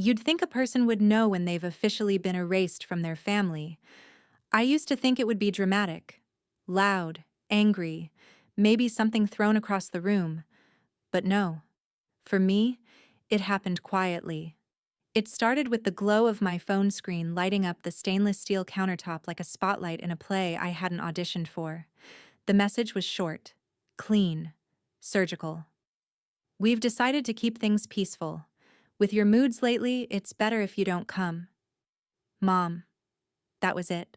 You'd think a person would know when they've officially been erased from their family. I used to think it would be dramatic, loud, angry, maybe something thrown across the room. But no. For me, it happened quietly. It started with the glow of my phone screen lighting up the stainless steel countertop like a spotlight in a play I hadn't auditioned for. The message was short, clean, surgical. We've decided to keep things peaceful. With your moods lately, it's better if you don't come. Mom. That was it.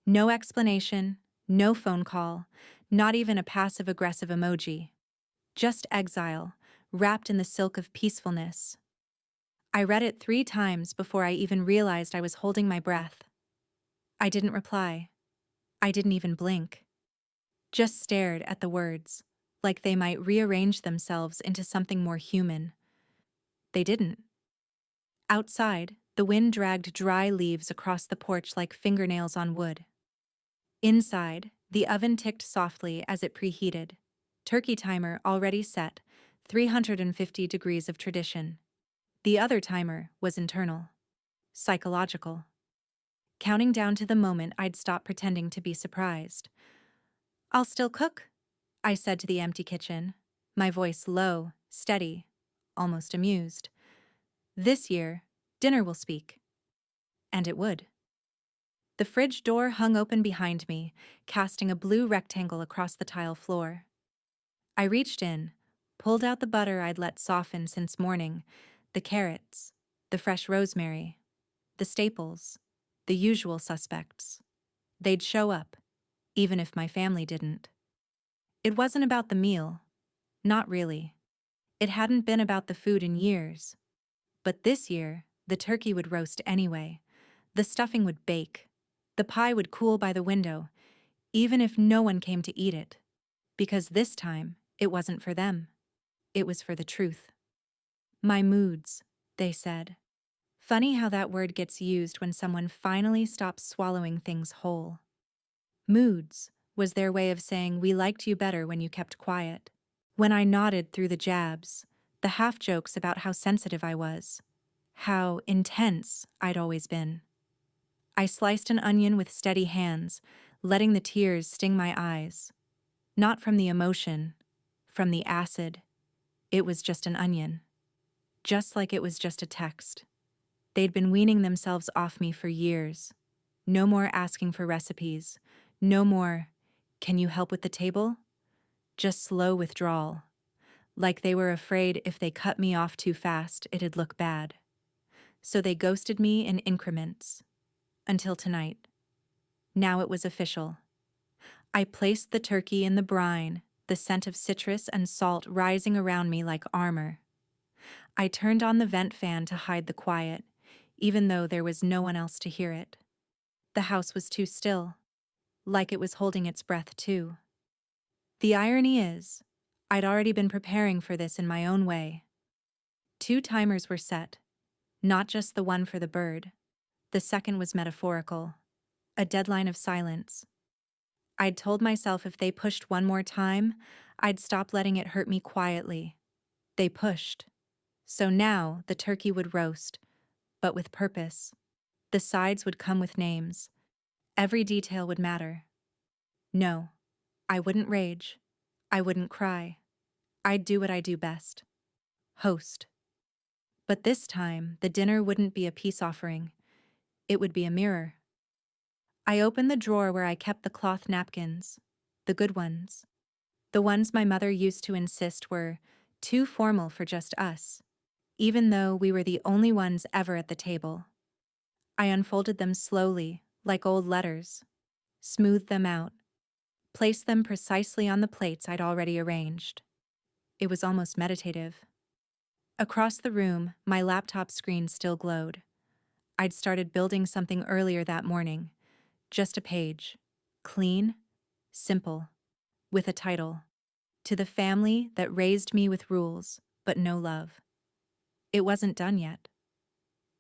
No explanation, no phone call, not even a passive-aggressive emoji. Just exile, wrapped in the silk of peacefulness. I read it 3 times before I even realized I was holding my breath. I didn't reply. I didn't even blink. Just stared at the words, like they might rearrange themselves into something more human. They didn't. Outside, the wind dragged dry leaves across the porch like fingernails on wood. Inside, the oven ticked softly as it preheated. Turkey timer already set, 350 degrees of tradition. The other timer was internal. Psychological. Counting down to the moment I'd stop pretending to be surprised. "I'll still cook," I said to the empty kitchen, my voice low, steady, almost amused. "This year, dinner will speak." And it would. The fridge door hung open behind me, casting a blue rectangle across the tile floor. I reached in, pulled out the butter I'd let soften since morning, the carrots, the fresh rosemary, the staples, the usual suspects. They'd show up, even if my family didn't. It wasn't about the meal. Not really. It hadn't been about the food in years. But this year, the turkey would roast anyway. The stuffing would bake. The pie would cool by the window, even if no one came to eat it. Because this time, it wasn't for them. It was for the truth. My moods, they said. Funny how that word gets used when someone finally stops swallowing things whole. Moods was their way of saying we liked you better when you kept quiet. When I nodded through the jabs, the half-jokes about how sensitive I was, how intense I'd always been. I sliced an onion with steady hands, letting the tears sting my eyes. Not from the emotion, from the acid. It was just an onion. Just like it was just a text. They'd been weaning themselves off me for years. No more asking for recipes. No more, "Can you help with the table?" Just slow withdrawal. Like they were afraid if they cut me off too fast, it'd look bad. So they ghosted me in increments. Until tonight. Now it was official. I placed the turkey in the brine, the scent of citrus and salt rising around me like armor. I turned on the vent fan to hide the quiet, even though there was no one else to hear it. The house was too still, like it was holding its breath too. The irony is, I'd already been preparing for this in my own way. 2 timers were set, not just the one for the bird. The second was metaphorical, a deadline of silence. I'd told myself if they pushed one more time, I'd stop letting it hurt me quietly. They pushed. So now the turkey would roast, but with purpose. The sides would come with names. Every detail would matter. No, I wouldn't rage. I wouldn't cry. I'd do what I do best. Host. But this time, the dinner wouldn't be a peace offering. It would be a mirror. I opened the drawer where I kept the cloth napkins, the good ones. The ones my mother used to insist were too formal for just us, even though we were the only ones ever at the table. I unfolded them slowly, like old letters, smoothed them out, placed them precisely on the plates I'd already arranged. It was almost meditative. Across the room, my laptop screen still glowed. I'd started building something earlier that morning. Just a page. Clean, simple, with a title. To the family that raised me with rules, but no love. It wasn't done yet.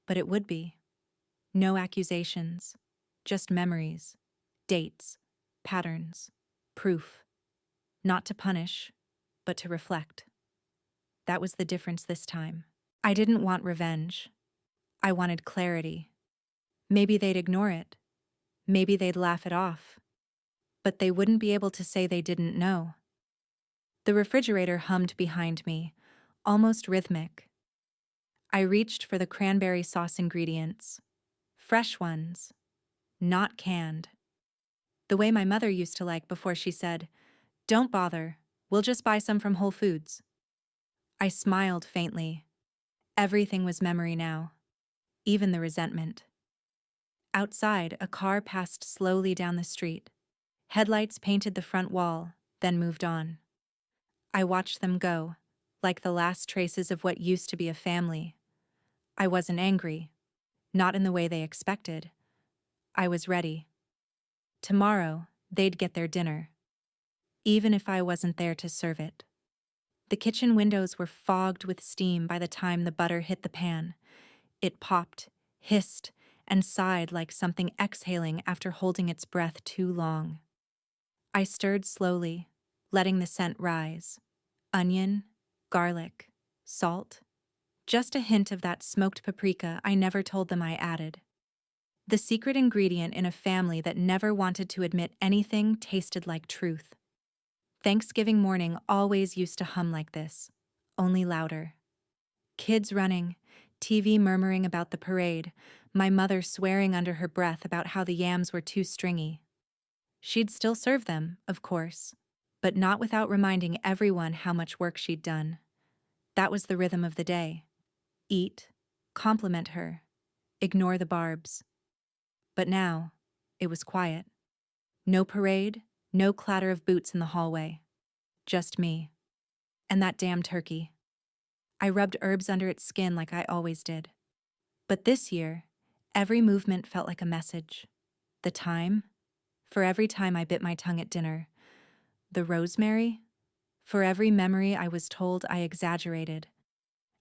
But it would be. No accusations. Just memories. Dates. Patterns. Proof. Not to punish, but to reflect. That was the difference this time. I didn't want revenge. I wanted clarity. Maybe they'd ignore it. Maybe they'd laugh it off. But they wouldn't be able to say they didn't know. The refrigerator hummed behind me, almost rhythmic. I reached for the cranberry sauce ingredients. Fresh ones, not canned. The way my mother used to like before she said, "Don't bother, we'll just buy some from Whole Foods." I smiled faintly. Everything was memory now, even the resentment. Outside, a car passed slowly down the street. Headlights painted the front wall, then moved on. I watched them go, like the last traces of what used to be a family. I wasn't angry, not in the way they expected. I was ready. Tomorrow, they'd get their dinner, even if I wasn't there to serve it. The kitchen windows were fogged with steam by the time the butter hit the pan. It popped, hissed, and sighed like something exhaling after holding its breath too long. I stirred slowly, letting the scent rise. Onion, garlic, salt, just a hint of that smoked paprika I never told them I added. The secret ingredient in a family that never wanted to admit anything tasted like truth. Thanksgiving morning always used to hum like this, only louder. Kids running, TV murmuring about the parade, my mother swearing under her breath about how the yams were too stringy. She'd still serve them, of course, but not without reminding everyone how much work she'd done. That was the rhythm of the day. Eat, compliment her, ignore the barbs. But now, it was quiet. No parade, no clatter of boots in the hallway. Just me. And that damn turkey. I rubbed herbs under its skin like I always did. But this year, every movement felt like a message. The thyme, for every time I bit my tongue at dinner. The rosemary, for every memory I was told I exaggerated.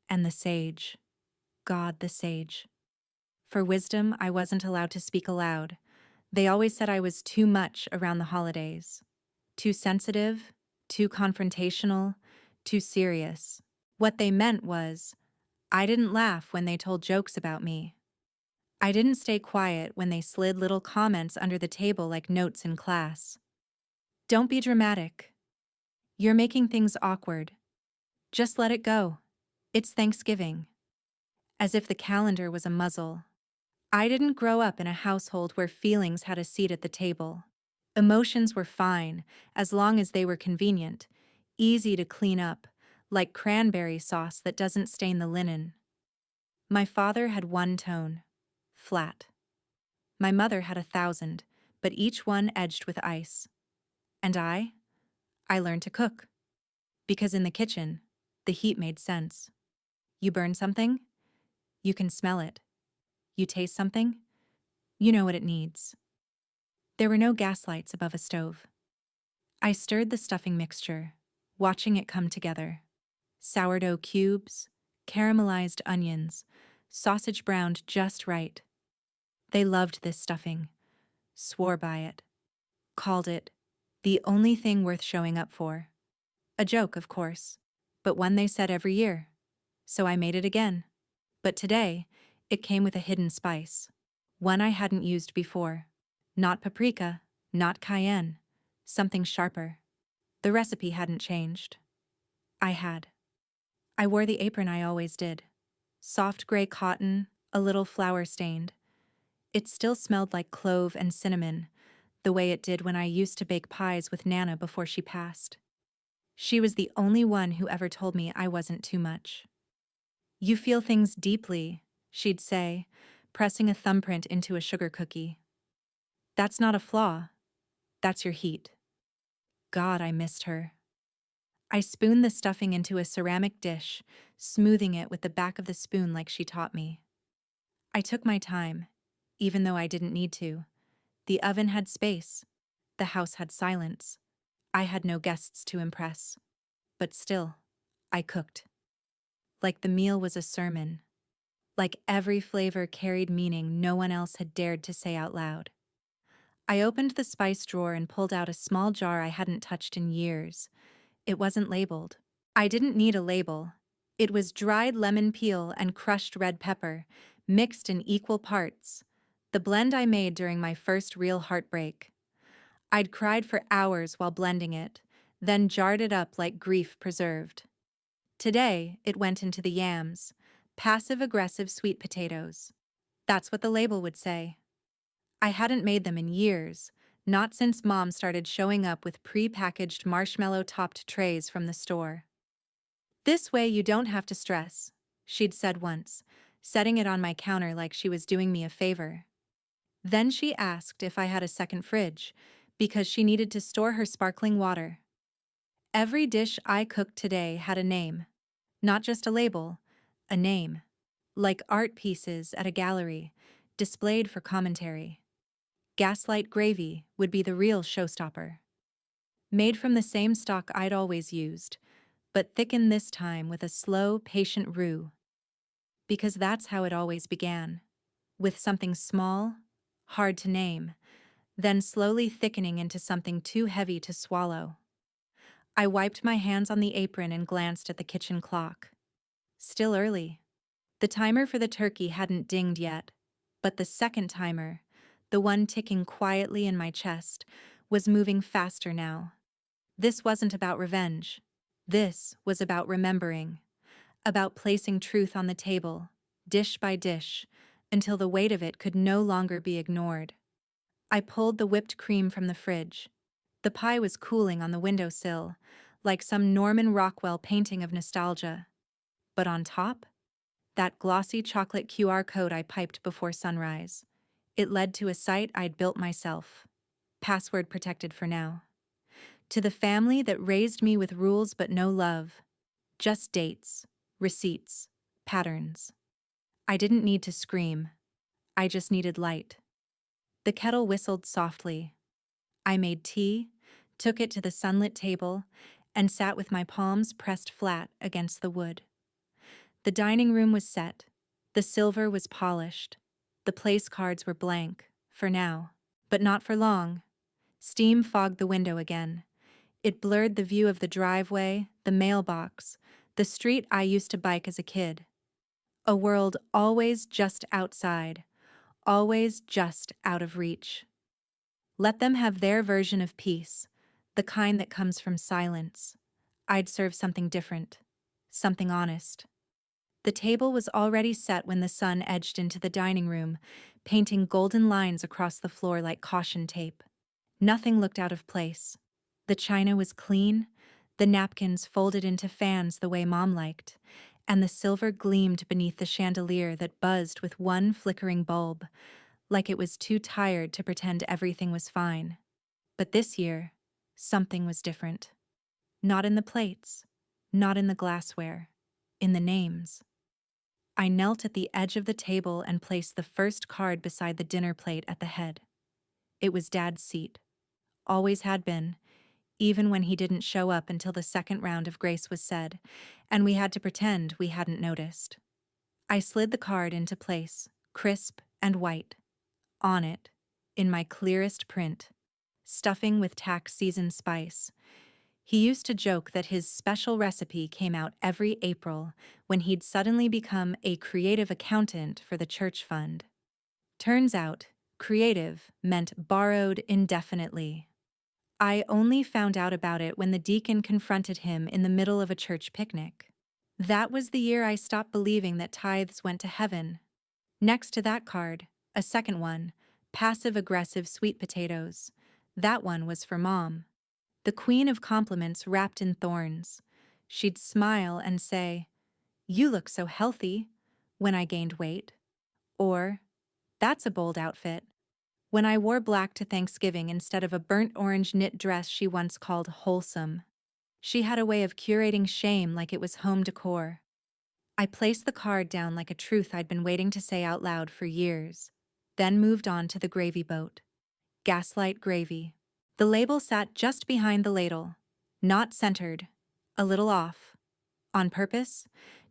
And the sage. God, the sage. For wisdom, I wasn't allowed to speak aloud. They always said I was too much around the holidays. Too sensitive, too confrontational, too serious. What they meant was, I didn't laugh when they told jokes about me. I didn't stay quiet when they slid little comments under the table like notes in class. Don't be dramatic. You're making things awkward. Just let it go. It's Thanksgiving. As if the calendar was a muzzle. I didn't grow up in a household where feelings had a seat at the table. Emotions were fine, as long as they were convenient, easy to clean up, like cranberry sauce that doesn't stain the linen. My father had one tone, flat. My mother had 1,000, but each one edged with ice. And I learned to cook. Because in the kitchen, the heat made sense. You burn something, you can smell it. You taste something, you know what it needs. There were no gas lights above a stove. I stirred the stuffing mixture, watching it come together. Sourdough cubes, caramelized onions, sausage browned just right. They loved this stuffing, swore by it, called it the only thing worth showing up for. A joke, of course, but one they said every year. So I made it again. But today, it came with a hidden spice. One I hadn't used before. Not paprika, not cayenne. Something sharper. The recipe hadn't changed. I had. I wore the apron I always did. Soft gray cotton, a little flour-stained. It still smelled like clove and cinnamon, the way it did when I used to bake pies with Nana before she passed. She was the only one who ever told me I wasn't too much. You feel things deeply, she'd say, pressing a thumbprint into a sugar cookie. That's not a flaw. That's your heat. God, I missed her. I spooned the stuffing into a ceramic dish, smoothing it with the back of the spoon like she taught me. I took my time, even though I didn't need to. The oven had space. The house had silence. I had no guests to impress. But still, I cooked. Like the meal was a sermon. Like every flavor carried meaning no one else had dared to say out loud. I opened the spice drawer and pulled out a small jar I hadn't touched in years. It wasn't labeled. I didn't need a label. It was dried lemon peel and crushed red pepper, mixed in equal parts, the blend I made during my first real heartbreak. I'd cried for hours while blending it, then jarred it up like grief preserved. Today, it went into the yams, passive-aggressive sweet potatoes. That's what the label would say. I hadn't made them in years, not since Mom started showing up with pre-packaged marshmallow-topped trays from the store. "This way you don't have to stress," she'd said once, setting it on my counter like she was doing me a favor. Then she asked if I had a second fridge, because she needed to store her sparkling water. Every dish I cooked today had a name. Not just a label, a name. Like art pieces at a gallery, displayed for commentary. Gaslight gravy would be the real showstopper. Made from the same stock I'd always used, but thickened this time with a slow, patient roux. Because that's how it always began. With something small, hard to name, then slowly thickening into something too heavy to swallow. I wiped my hands on the apron and glanced at the kitchen clock. Still early. The timer for the turkey hadn't dinged yet, but the second timer, the one ticking quietly in my chest, was moving faster now. This wasn't about revenge. This was about remembering, about placing truth on the table, dish by dish, until the weight of it could no longer be ignored. I pulled the whipped cream from the fridge. The pie was cooling on the windowsill, like some Norman Rockwell painting of nostalgia. But on top, that glossy chocolate QR code I piped before sunrise. It led to a site I'd built myself. Password protected for now. To the family that raised me with rules but no love. Just dates, receipts, patterns. I didn't need to scream. I just needed light. The kettle whistled softly. I made tea, took it to the sunlit table, and sat with my palms pressed flat against the wood. The dining room was set. The silver was polished. The place cards were blank, for now. But not for long. Steam fogged the window again. It blurred the view of the driveway, the mailbox, the street I used to bike as a kid. A world always just outside, always just out of reach. Let them have their version of peace, the kind that comes from silence. I'd serve something different, something honest. The table was already set when the sun edged into the dining room, painting golden lines across the floor like caution tape. Nothing looked out of place. The china was clean, the napkins folded into fans the way Mom liked, and the silver gleamed beneath the chandelier that buzzed with one flickering bulb, like it was too tired to pretend everything was fine. But this year, something was different. Not in the plates, not in the glassware, in the names. I knelt at the edge of the table and placed the first card beside the dinner plate at the head. It was Dad's seat. Always had been, even when he didn't show up until the second round of grace was said, and we had to pretend we hadn't noticed. I slid the card into place, crisp and white. On it, in my clearest print, stuffing with tax-season spice. He used to joke that his special recipe came out every April when he'd suddenly become a creative accountant for the church fund. Turns out, creative meant borrowed indefinitely. I only found out about it when the deacon confronted him in the middle of a church picnic. That was the year I stopped believing that tithes went to heaven. Next to that card, a second one, passive-aggressive sweet potatoes. That one was for Mom. The queen of compliments wrapped in thorns. She'd smile and say, "You look so healthy," when I gained weight. Or, "That's a bold outfit," when I wore black to Thanksgiving instead of a burnt orange knit dress she once called wholesome. She had a way of curating shame like it was home decor. I placed the card down like a truth I'd been waiting to say out loud for years, then moved on to the gravy boat. Gaslight gravy. The label sat just behind the ladle, not centered, a little off. On purpose,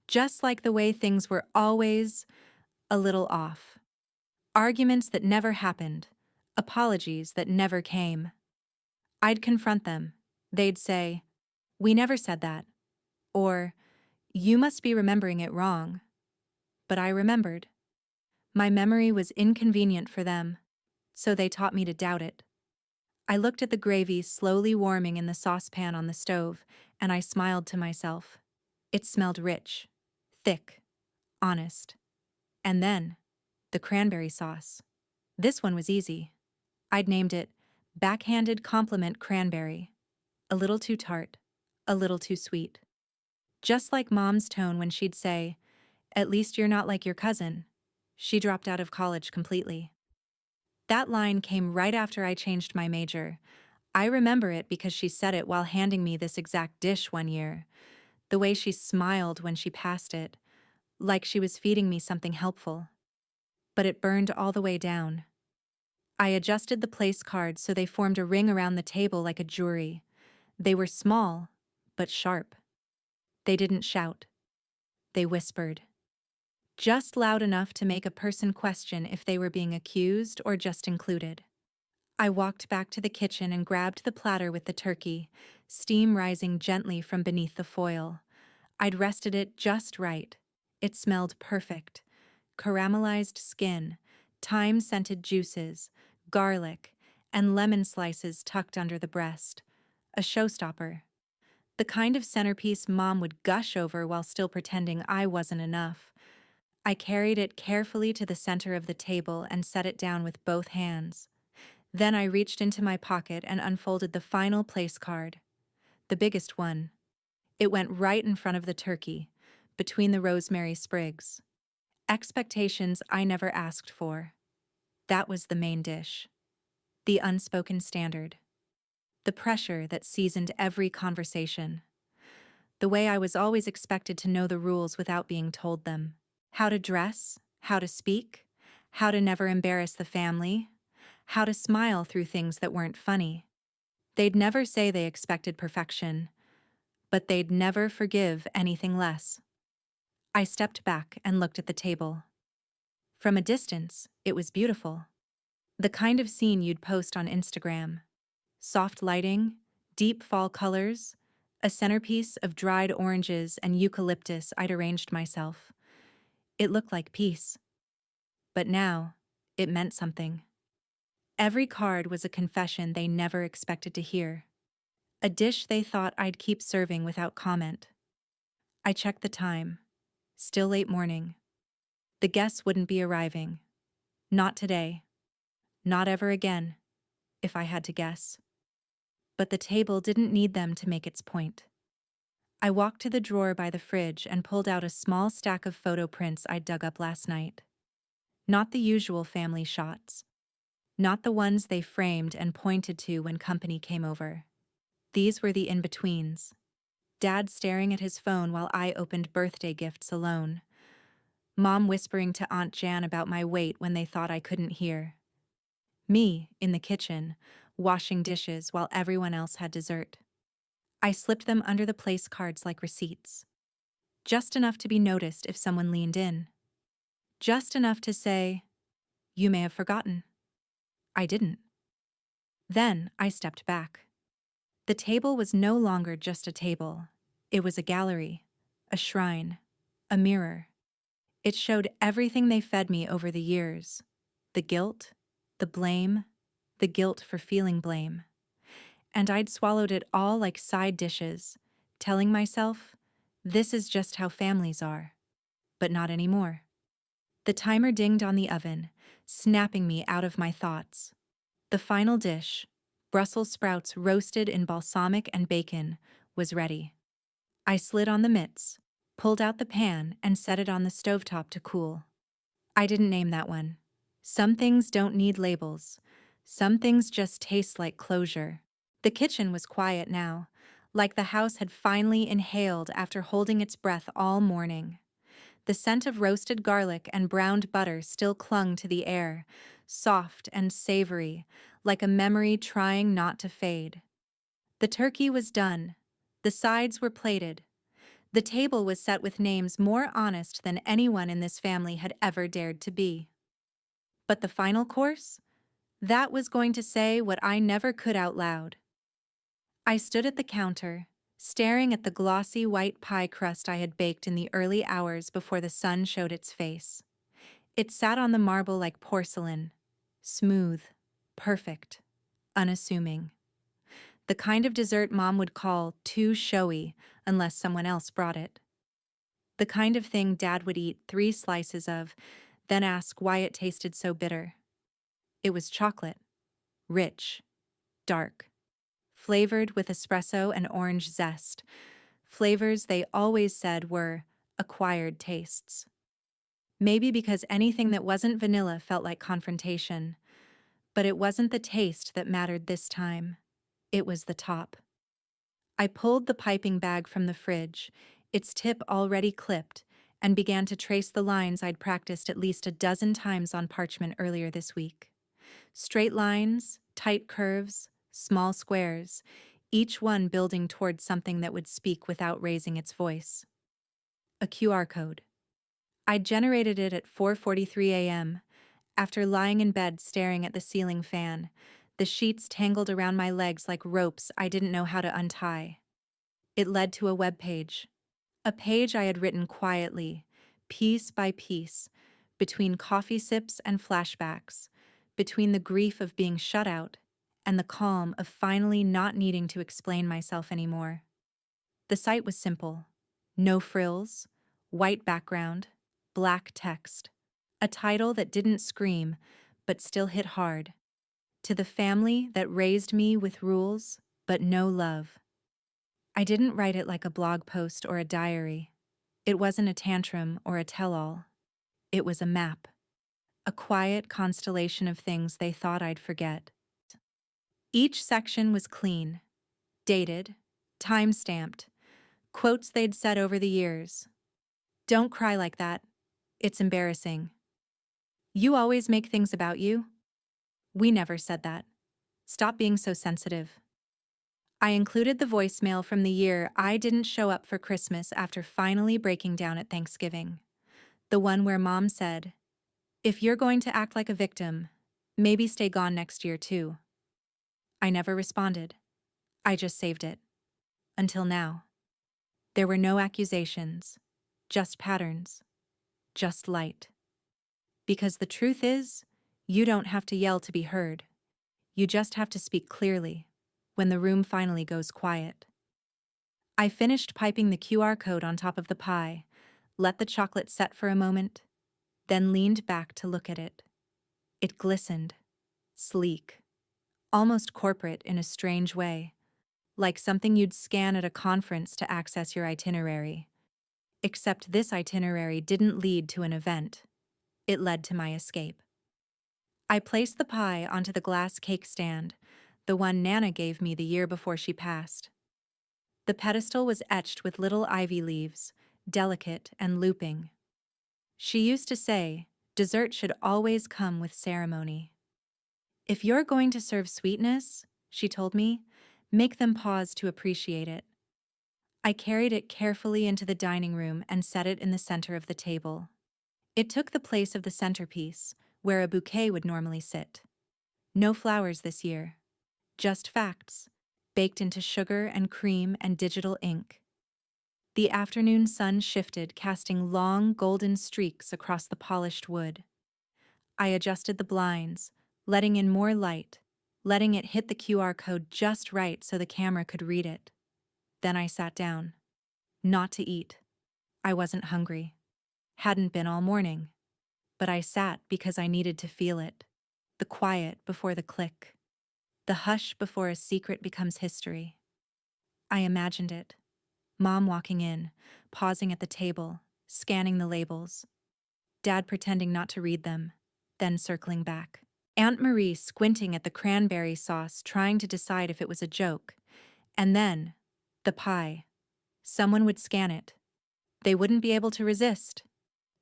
just like the way things were always a little off. Arguments that never happened, apologies that never came. I'd confront them. They'd say, "We never said that," or "You must be remembering it wrong." But I remembered. My memory was inconvenient for them, so they taught me to doubt it. I looked at the gravy slowly warming in the saucepan on the stove, and I smiled to myself. It smelled rich, thick, honest. And then, the cranberry sauce. This one was easy. I'd named it Backhanded Compliment Cranberry. A little too tart, a little too sweet. Just like Mom's tone when she'd say, "At least you're not like your cousin." She dropped out of college completely. That line came right after I changed my major. I remember it because she said it while handing me this exact dish one year. The way she smiled when she passed it, like she was feeding me something helpful. But it burned all the way down. I adjusted the place cards so they formed a ring around the table like a jury. They were small, but sharp. They didn't shout. They whispered. Just loud enough to make a person question if they were being accused or just included. I walked back to the kitchen and grabbed the platter with the turkey, steam rising gently from beneath the foil. I'd rested it just right. It smelled perfect. Caramelized skin, thyme-scented juices, garlic, and lemon slices tucked under the breast. A showstopper. The kind of centerpiece Mom would gush over while still pretending I wasn't enough. I carried it carefully to the center of the table and set it down with both hands. Then I reached into my pocket and unfolded the final place card. The biggest one. It went right in front of the turkey, between the rosemary sprigs. Expectations I never asked for. That was the main dish. The unspoken standard. The pressure that seasoned every conversation. The way I was always expected to know the rules without being told them. How to dress, how to speak, how to never embarrass the family, how to smile through things that weren't funny. They'd never say they expected perfection, but they'd never forgive anything less. I stepped back and looked at the table. From a distance, it was beautiful. The kind of scene you'd post on Instagram. Soft lighting, deep fall colors, a centerpiece of dried oranges and eucalyptus I'd arranged myself. It looked like peace. But now, it meant something. Every card was a confession they never expected to hear. A dish they thought I'd keep serving without comment. I checked the time. Still late morning. The guests wouldn't be arriving. Not today. Not ever again, if I had to guess. But the table didn't need them to make its point. I walked to the drawer by the fridge and pulled out a small stack of photo prints I'd dug up last night. Not the usual family shots. Not the ones they framed and pointed to when company came over. These were the in-betweens. Dad staring at his phone while I opened birthday gifts alone. Mom whispering to Aunt Jan about my weight when they thought I couldn't hear. Me, in the kitchen, washing dishes while everyone else had dessert. I slipped them under the place cards like receipts. Just enough to be noticed if someone leaned in. Just enough to say, "You may have forgotten." I didn't. Then I stepped back. The table was no longer just a table. It was a gallery, a shrine, a mirror. It showed everything they fed me over the years. The guilt, the blame, the guilt for feeling blame. And I'd swallowed it all like side dishes, telling myself, this is just how families are. But not anymore. The timer dinged on the oven, snapping me out of my thoughts. The final dish, Brussels sprouts roasted in balsamic and bacon, was ready. I slid on the mitts, pulled out the pan, and set it on the stovetop to cool. I didn't name that one. Some things don't need labels. Some things just taste like closure. The kitchen was quiet now, like the house had finally inhaled after holding its breath all morning. The scent of roasted garlic and browned butter still clung to the air, soft and savory, like a memory trying not to fade. The turkey was done. The sides were plated. The table was set with names more honest than anyone in this family had ever dared to be. But the final course? That was going to say what I never could out loud. I stood at the counter, staring at the glossy white pie crust I had baked in the early hours before the sun showed its face. It sat on the marble like porcelain, smooth, perfect, unassuming. The kind of dessert Mom would call too showy unless someone else brought it. The kind of thing Dad would eat 3 slices of, then ask why it tasted so bitter. It was chocolate, rich, dark, flavored with espresso and orange zest, flavors they always said were acquired tastes. Maybe because anything that wasn't vanilla felt like confrontation, but it wasn't the taste that mattered this time. It was the top. I pulled the piping bag from the fridge, its tip already clipped, and began to trace the lines I'd practiced at least a dozen times on parchment earlier this week. Straight lines, tight curves, small squares, each one building towards something that would speak without raising its voice. A QR code. I'd generated it at 4:43 a.m., after lying in bed staring at the ceiling fan, the sheets tangled around my legs like ropes I didn't know how to untie. It led to a web page. A page I had written quietly, piece by piece, between coffee sips and flashbacks, between the grief of being shut out and the calm of finally not needing to explain myself anymore. The site was simple. No frills, white background, black text. A title that didn't scream, but still hit hard. To the family that raised me with rules, but no love. I didn't write it like a blog post or a diary. It wasn't a tantrum or a tell-all. It was a map. A quiet constellation of things they thought I'd forget. Each section was clean, dated, time-stamped, quotes they'd said over the years. Don't cry like that. It's embarrassing. You always make things about you. We never said that. Stop being so sensitive. I included the voicemail from the year I didn't show up for Christmas after finally breaking down at Thanksgiving. The one where Mom said, "If you're going to act like a victim, maybe stay gone next year too." I never responded. I just saved it. Until now. There were no accusations, just patterns, just light. Because the truth is, you don't have to yell to be heard. You just have to speak clearly when the room finally goes quiet. I finished piping the QR code on top of the pie, let the chocolate set for a moment, then leaned back to look at it. It glistened, sleek, almost corporate in a strange way, like something you'd scan at a conference to access your itinerary. Except this itinerary didn't lead to an event. It led to my escape. I placed the pie onto the glass cake stand, the one Nana gave me the year before she passed. The pedestal was etched with little ivy leaves, delicate and looping. She used to say, dessert should always come with ceremony. If you're going to serve sweetness, she told me, make them pause to appreciate it. I carried it carefully into the dining room and set it in the center of the table. It took the place of the centerpiece, where a bouquet would normally sit. No flowers this year. Just facts, baked into sugar and cream and digital ink. The afternoon sun shifted, casting long golden streaks across the polished wood. I adjusted the blinds, letting in more light, letting it hit the QR code just right so the camera could read it. Then I sat down. Not to eat. I wasn't hungry. Hadn't been all morning. But I sat because I needed to feel it. The quiet before the click. The hush before a secret becomes history. I imagined it. Mom walking in, pausing at the table, scanning the labels. Dad pretending not to read them, then circling back. Aunt Marie squinting at the cranberry sauce, trying to decide if it was a joke. And then, the pie. Someone would scan it. They wouldn't be able to resist.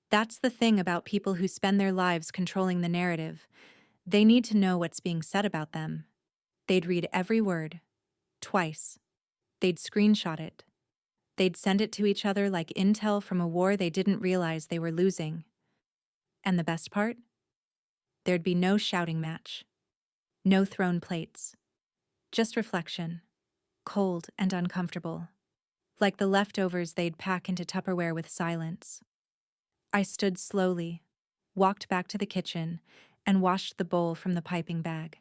That's the thing about people who spend their lives controlling the narrative. They need to know what's being said about them. They'd read every word. Twice. They'd screenshot it. They'd send it to each other like intel from a war they didn't realize they were losing. And the best part? There'd be no shouting match. No thrown plates. Just reflection. Cold and uncomfortable. Like the leftovers they'd pack into Tupperware with silence. I stood slowly, walked back to the kitchen, and washed the bowl from the piping bag.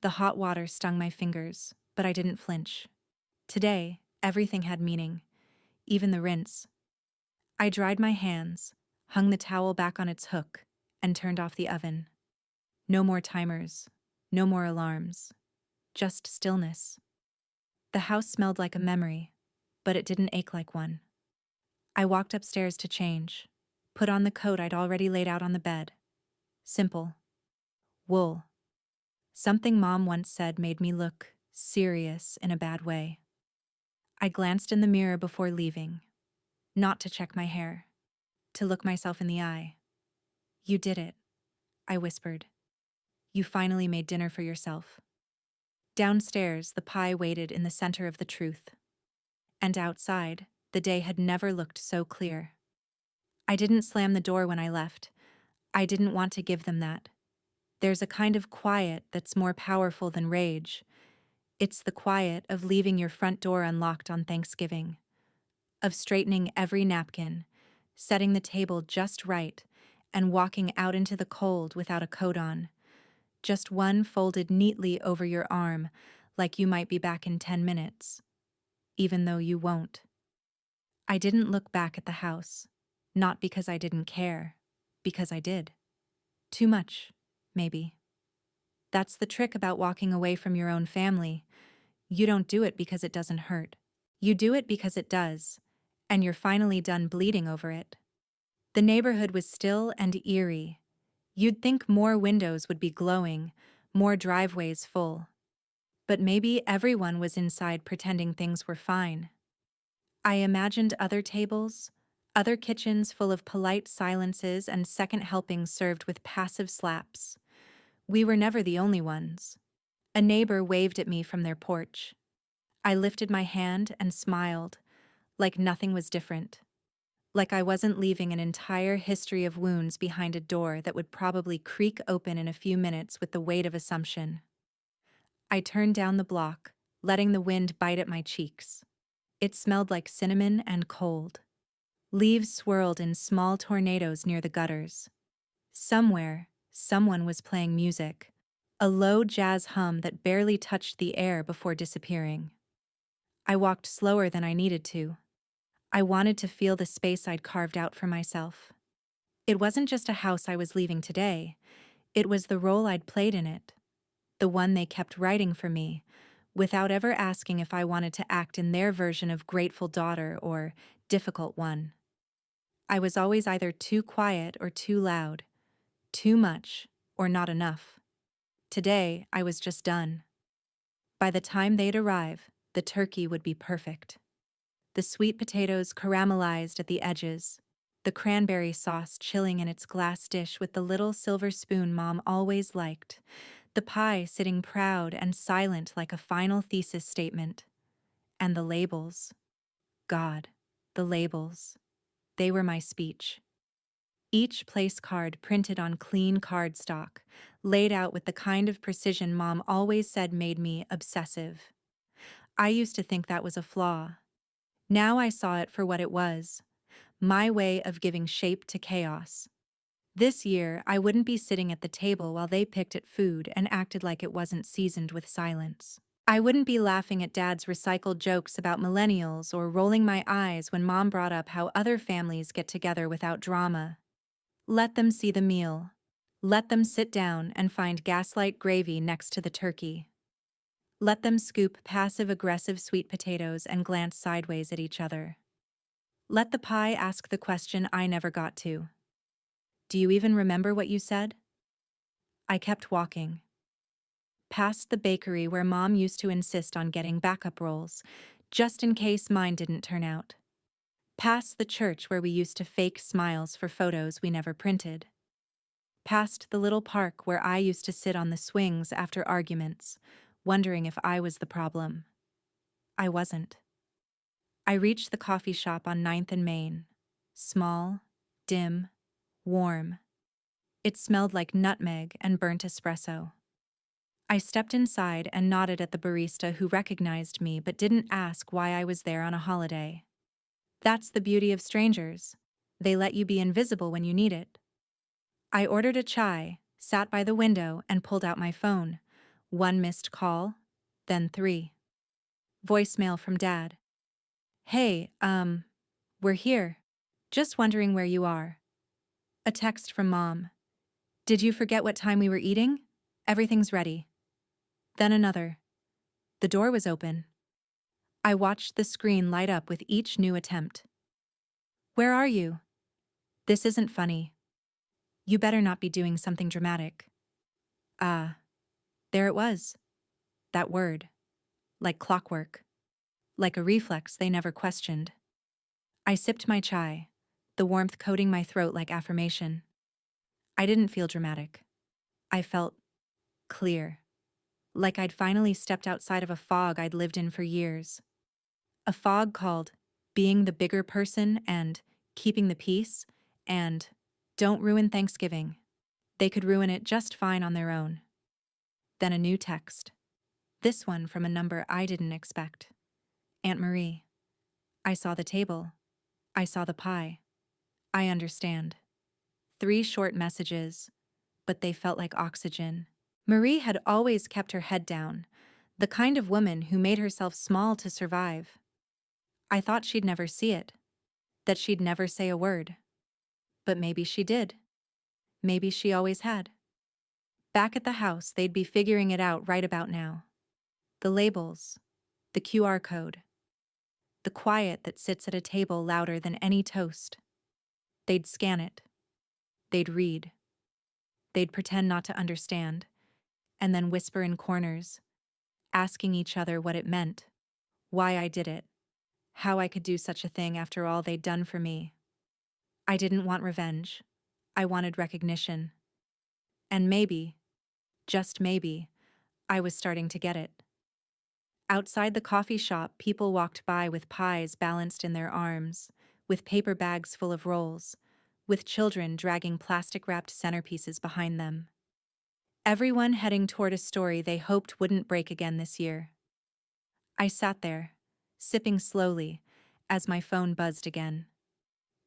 The hot water stung my fingers, but I didn't flinch. Today, everything had meaning, even the rinse. I dried my hands, hung the towel back on its hook, and turned off the oven. No more timers, no more alarms, just stillness. The house smelled like a memory, but it didn't ache like one. I walked upstairs to change, put on the coat I'd already laid out on the bed. Simple. Wool. Something Mom once said made me look serious in a bad way. I glanced in the mirror before leaving, not to check my hair, to look myself in the eye. You did it, I whispered. You finally made dinner for yourself. Downstairs, the pie waited in the center of the truth. And outside, the day had never looked so clear. I didn't slam the door when I left. I didn't want to give them that. There's a kind of quiet that's more powerful than rage. It's the quiet of leaving your front door unlocked on Thanksgiving, of straightening every napkin, setting the table just right, and walking out into the cold without a coat on. Just one folded neatly over your arm, like you might be back in 10 minutes, even though you won't. I didn't look back at the house, not because I didn't care, because I did. Too much, maybe. That's the trick about walking away from your own family. You don't do it because it doesn't hurt. You do it because it does, and you're finally done bleeding over it. The neighborhood was still and eerie. You'd think more windows would be glowing, more driveways full. But maybe everyone was inside pretending things were fine. I imagined other tables, other kitchens full of polite silences and second helpings served with passive slaps. We were never the only ones. A neighbor waved at me from their porch. I lifted my hand and smiled, like nothing was different. Like I wasn't leaving an entire history of wounds behind a door that would probably creak open in a few minutes with the weight of assumption. I turned down the block, letting the wind bite at my cheeks. It smelled like cinnamon and cold. Leaves swirled in small tornadoes near the gutters. Somewhere, someone was playing music, a low jazz hum that barely touched the air before disappearing. I walked slower than I needed to. I wanted to feel the space I'd carved out for myself. It wasn't just a house I was leaving today, it was the role I'd played in it, the one they kept writing for me, without ever asking if I wanted to act in their version of grateful daughter or difficult one. I was always either too quiet or too loud, too much or not enough. Today, I was just done. By the time they'd arrive, the turkey would be perfect. The sweet potatoes caramelized at the edges, the cranberry sauce chilling in its glass dish with the little silver spoon Mom always liked, the pie sitting proud and silent like a final thesis statement. And the labels. God, the labels. They were my speech. Each place card printed on clean cardstock, laid out with the kind of precision Mom always said made me obsessive. I used to think that was a flaw. Now I saw it for what it was, my way of giving shape to chaos. This year, I wouldn't be sitting at the table while they picked at food and acted like it wasn't seasoned with silence. I wouldn't be laughing at Dad's recycled jokes about millennials or rolling my eyes when Mom brought up how other families get together without drama. Let them see the meal. Let them sit down and find gaslight gravy next to the turkey. Let them scoop passive-aggressive sweet potatoes and glance sideways at each other. Let the pie ask the question I never got to. Do you even remember what you said? I kept walking. Past the bakery where Mom used to insist on getting backup rolls, just in case mine didn't turn out. Past the church where we used to fake smiles for photos we never printed. Past the little park where I used to sit on the swings after arguments, wondering if I was the problem. I wasn't. I reached the coffee shop on 9th and Main. Small, dim, warm. It smelled like nutmeg and burnt espresso. I stepped inside and nodded at the barista who recognized me but didn't ask why I was there on a holiday. That's the beauty of strangers. They let you be invisible when you need it. I ordered a chai, sat by the window, and pulled out my phone. One missed call, then three. Voicemail from Dad. Hey, we're here. Just wondering where you are. A text from Mom. Did you forget what time we were eating? Everything's ready. Then another. The door was open. I watched the screen light up with each new attempt. Where are you? This isn't funny. You better not be doing something dramatic. Ah, there it was. That word. Like clockwork. Like a reflex they never questioned. I sipped my chai, the warmth coating my throat like affirmation. I didn't feel dramatic. I felt clear. Like I'd finally stepped outside of a fog I'd lived in for years. A fog called being the bigger person and keeping the peace and don't ruin Thanksgiving. They could ruin it just fine on their own. Then a new text. This one from a number I didn't expect. Aunt Marie. I saw the table. I saw the pie. I understand. 3 short messages, but they felt like oxygen. Marie had always kept her head down, the kind of woman who made herself small to survive. I thought she'd never see it, that she'd never say a word. But maybe she did. Maybe she always had. Back at the house, they'd be figuring it out right about now. The labels, the QR code, the quiet that sits at a table louder than any toast. They'd scan it. They'd read. They'd pretend not to understand, and then whisper in corners, asking each other what it meant, why I did it, how I could do such a thing after all they'd done for me. I didn't want revenge. I wanted recognition. And maybe, just maybe, I was starting to get it. Outside the coffee shop, people walked by with pies balanced in their arms, with paper bags full of rolls, with children dragging plastic-wrapped centerpieces behind them. Everyone heading toward a story they hoped wouldn't break again this year. I sat there, sipping slowly, as my phone buzzed again.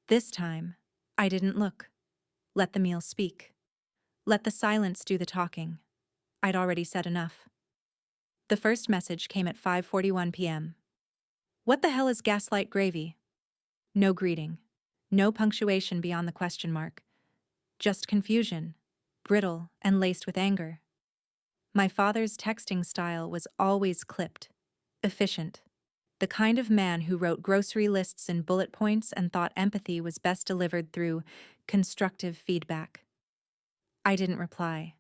This time, I didn't look. Let the meal speak. Let the silence do the talking. I'd already said enough. The first message came at 5:41 p.m. What the hell is gaslight gravy? No greeting. No punctuation beyond the question mark. Just confusion, brittle and laced with anger. My father's texting style was always clipped, efficient. The kind of man who wrote grocery lists in bullet points and thought empathy was best delivered through constructive feedback. I didn't reply.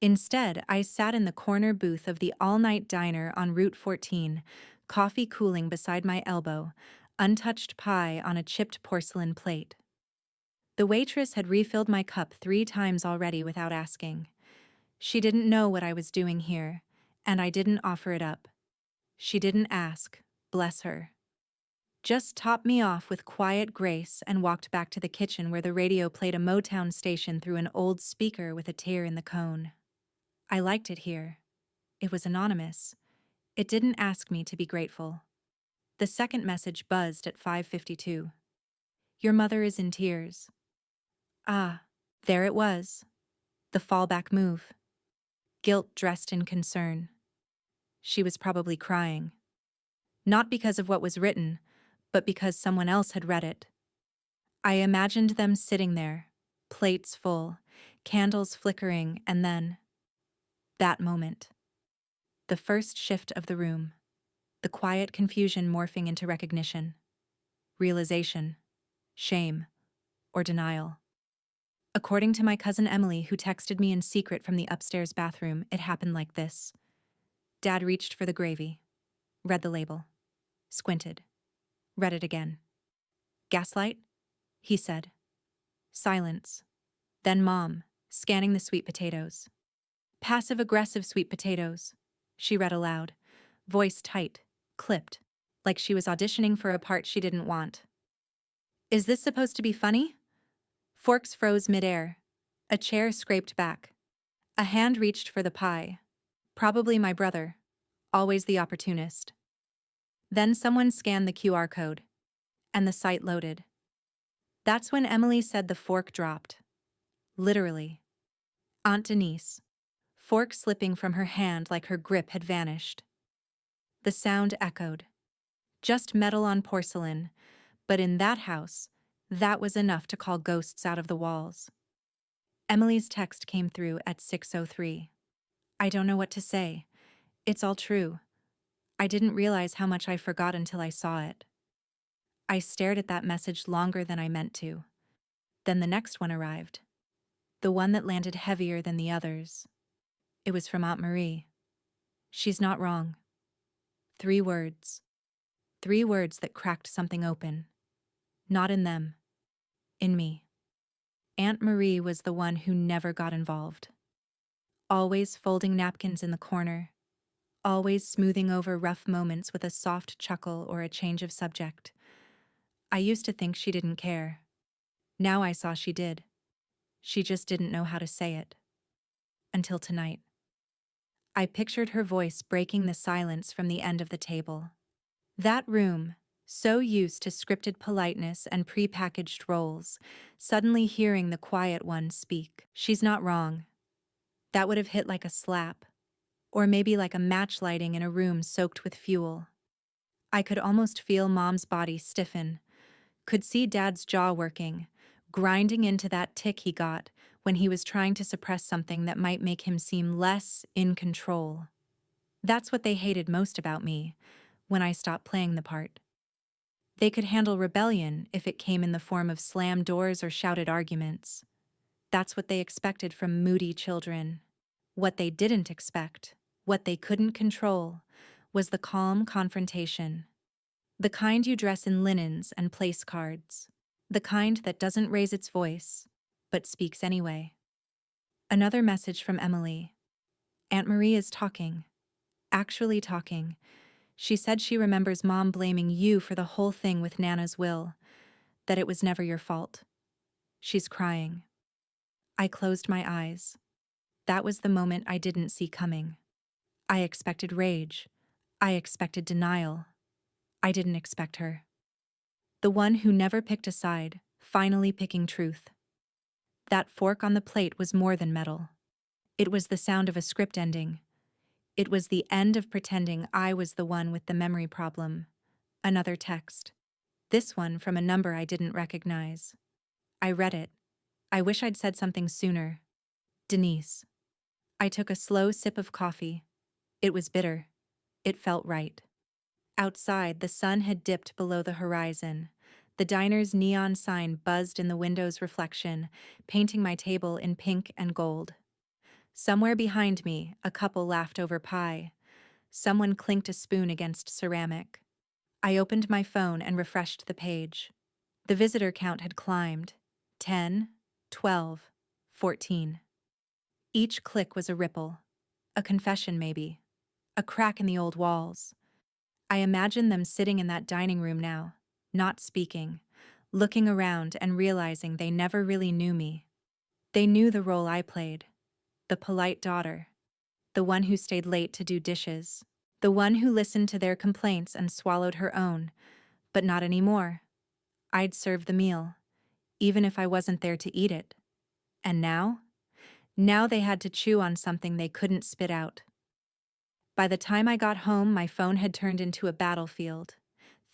Instead, I sat in the corner booth of the all-night diner on Route 14, coffee cooling beside my elbow, untouched pie on a chipped porcelain plate. The waitress had refilled my cup 3 times already without asking. She didn't know what I was doing here, and I didn't offer it up. She didn't ask, bless her. Just topped me off with quiet grace and walked back to the kitchen where the radio played a Motown station through an old speaker with a tear in the cone. I liked it here. It was anonymous. It didn't ask me to be grateful. The second message buzzed at 5:52. Your mother is in tears. Ah, there it was. The fallback move. Guilt dressed in concern. She was probably crying. Not because of what was written, but because someone else had read it. I imagined them sitting there, plates full, candles flickering, and then that moment. The first shift of the room. The quiet confusion morphing into recognition. Realization. Shame. Or denial. According to my cousin Emily, who texted me in secret from the upstairs bathroom, it happened like this. Dad reached for the gravy. Read the label. Squinted. Read it again. Gaslight? He said. Silence. Then Mom, scanning the sweet potatoes. Passive-aggressive sweet potatoes, she read aloud, voice tight, clipped, like she was auditioning for a part she didn't want. Is this supposed to be funny? Forks froze midair. A chair scraped back. A hand reached for the pie. Probably my brother, always the opportunist. Then someone scanned the QR code, and the site loaded. That's when Emily said the fork dropped. Literally. Aunt Denise. Fork slipping from her hand like her grip had vanished. The sound echoed. Just metal on porcelain, but in that house, that was enough to call ghosts out of the walls. Emily's text came through at 6:03. I don't know what to say. It's all true. I didn't realize how much I forgot until I saw it. I stared at that message longer than I meant to. Then the next one arrived. The one that landed heavier than the others. It was from Aunt Marie. She's not wrong. 3 words. 3 words that cracked something open. Not in them. In me. Aunt Marie was the one who never got involved. Always folding napkins in the corner. Always smoothing over rough moments with a soft chuckle or a change of subject. I used to think she didn't care. Now I saw she did. She just didn't know how to say it. Until tonight. I pictured her voice breaking the silence from the end of the table. That room, so used to scripted politeness and prepackaged roles, suddenly hearing the quiet one speak. She's not wrong. That would have hit like a slap. Or maybe like a match lighting in a room soaked with fuel. I could almost feel Mom's body stiffen, could see Dad's jaw working, grinding into that tick he got when he was trying to suppress something that might make him seem less in control. That's what they hated most about me, when I stopped playing the part. They could handle rebellion if it came in the form of slammed doors or shouted arguments. That's what they expected from moody children. What they didn't expect, what they couldn't control, was the calm confrontation. The kind you dress in linens and place cards. The kind that doesn't raise its voice, but speaks anyway. Another message from Emily. Aunt Marie is talking. Actually talking. She said she remembers Mom blaming you for the whole thing with Nana's will, that it was never your fault. She's crying. I closed my eyes. That was the moment I didn't see coming. I expected rage. I expected denial. I didn't expect her. The one who never picked a side, finally picking truth. That fork on the plate was more than metal. It was the sound of a script ending. It was the end of pretending I was the one with the memory problem. Another text. This one from a number I didn't recognize. I read it. I wish I'd said something sooner. Denise. I took a slow sip of coffee. It was bitter. It felt right. Outside, the sun had dipped below the horizon. The diner's neon sign buzzed in the window's reflection, painting my table in pink and gold. Somewhere behind me, a couple laughed over pie. Someone clinked a spoon against ceramic. I opened my phone and refreshed the page. The visitor count had climbed. 10, 12, 14. Each click was a ripple. A confession, maybe. A crack in the old walls. I imagined them sitting in that dining room now, not speaking, looking around and realizing they never really knew me. They knew the role I played. The polite daughter. The one who stayed late to do dishes. The one who listened to their complaints and swallowed her own, but not anymore. I'd serve the meal, even if I wasn't there to eat it. And now? Now they had to chew on something they couldn't spit out. By the time I got home, my phone had turned into a battlefield.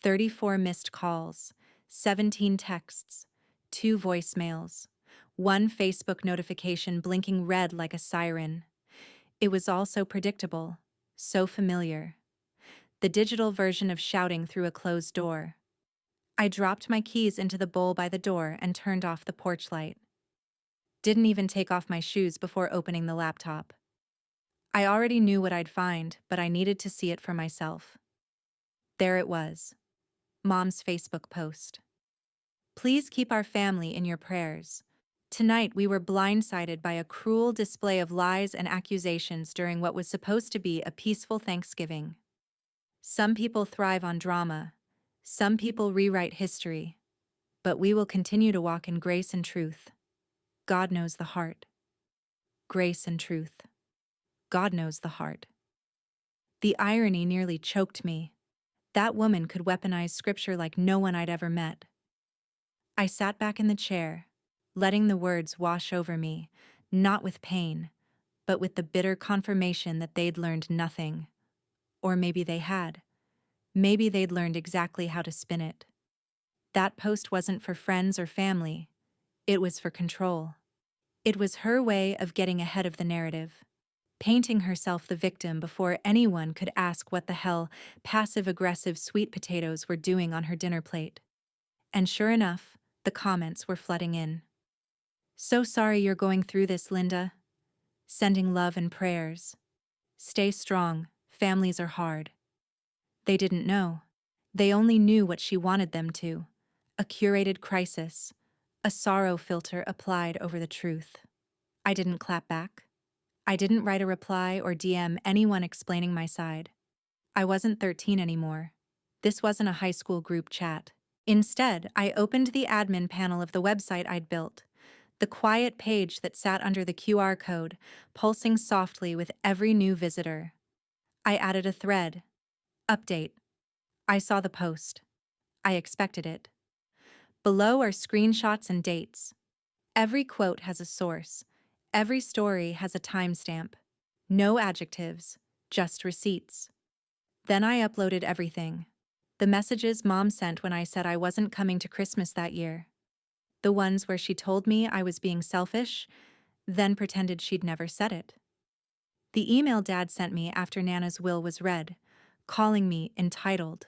34 missed calls, 17 texts, 2 voicemails, 1 Facebook notification blinking red like a siren. It was all so predictable, so familiar. The digital version of shouting through a closed door. I dropped my keys into the bowl by the door and turned off the porch light. Didn't even take off my shoes before opening the laptop. I already knew what I'd find, but I needed to see it for myself. There it was. Mom's Facebook post. Please keep our family in your prayers. Tonight we were blindsided by a cruel display of lies and accusations during what was supposed to be a peaceful Thanksgiving. Some people thrive on drama. Some people rewrite history. But we will continue to walk in grace and truth. God knows the heart. Grace and truth. God knows the heart. The irony nearly choked me. That woman could weaponize scripture like no one I'd ever met. I sat back in the chair, letting the words wash over me, not with pain, but with the bitter confirmation that they'd learned nothing. Or maybe they had. Maybe they'd learned exactly how to spin it. That post wasn't for friends or family. It was for control. It was her way of getting ahead of the narrative, painting herself the victim before anyone could ask what the hell passive-aggressive sweet potatoes were doing on her dinner plate. And sure enough, the comments were flooding in. "So sorry you're going through this, Linda. Sending love and prayers. Stay strong, families are hard." They didn't know. They only knew what she wanted them to. A curated crisis. A sorrow filter applied over the truth. I didn't clap back. I didn't write a reply or DM anyone explaining my side. I wasn't 13 anymore. This wasn't a high school group chat. Instead, I opened the admin panel of the website I'd built, the quiet page that sat under the QR code, pulsing softly with every new visitor. I added a thread. Update. I saw the post. I expected it. Below are screenshots and dates. Every quote has a source. Every story has a timestamp. No adjectives, just receipts. Then I uploaded everything. The messages Mom sent when I said I wasn't coming to Christmas that year. The ones where she told me I was being selfish, then pretended she'd never said it. The email Dad sent me after Nana's will was read, calling me entitled,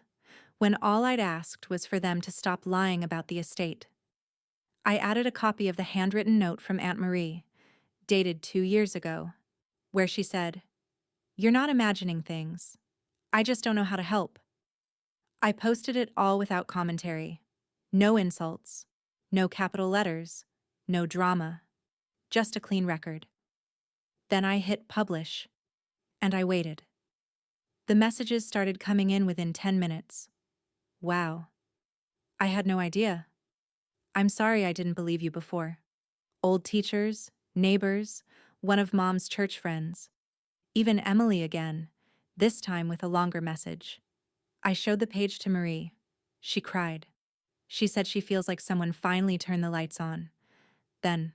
when all I'd asked was for them to stop lying about the estate. I added a copy of the handwritten note from Aunt Marie, dated 2 years ago, where she said, "You're not imagining things. I just don't know how to help." I posted it all without commentary. No insults, no capital letters, no drama, just a clean record. Then I hit publish, and I waited. The messages started coming in within 10 minutes. Wow. I had no idea. "I'm sorry I didn't believe you before." Old teachers, neighbors, one of Mom's church friends. Even Emily again, this time with a longer message. I showed the page to Marie. She cried. She said she feels like someone finally turned the lights on. Then,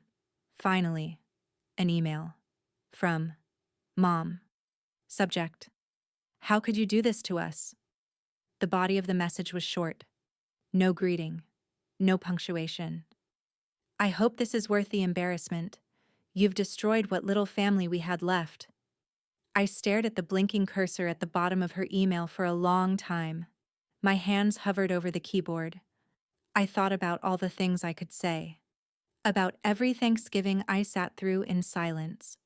finally, an email. From Mom. Subject: "How could you do this to us?" The body of the message was short. No greeting. No punctuation. "I hope this is worth the embarrassment. You've destroyed what little family we had left." I stared at the blinking cursor at the bottom of her email for a long time. My hands hovered over the keyboard. I thought about all the things I could say. About every Thanksgiving I sat through in silence.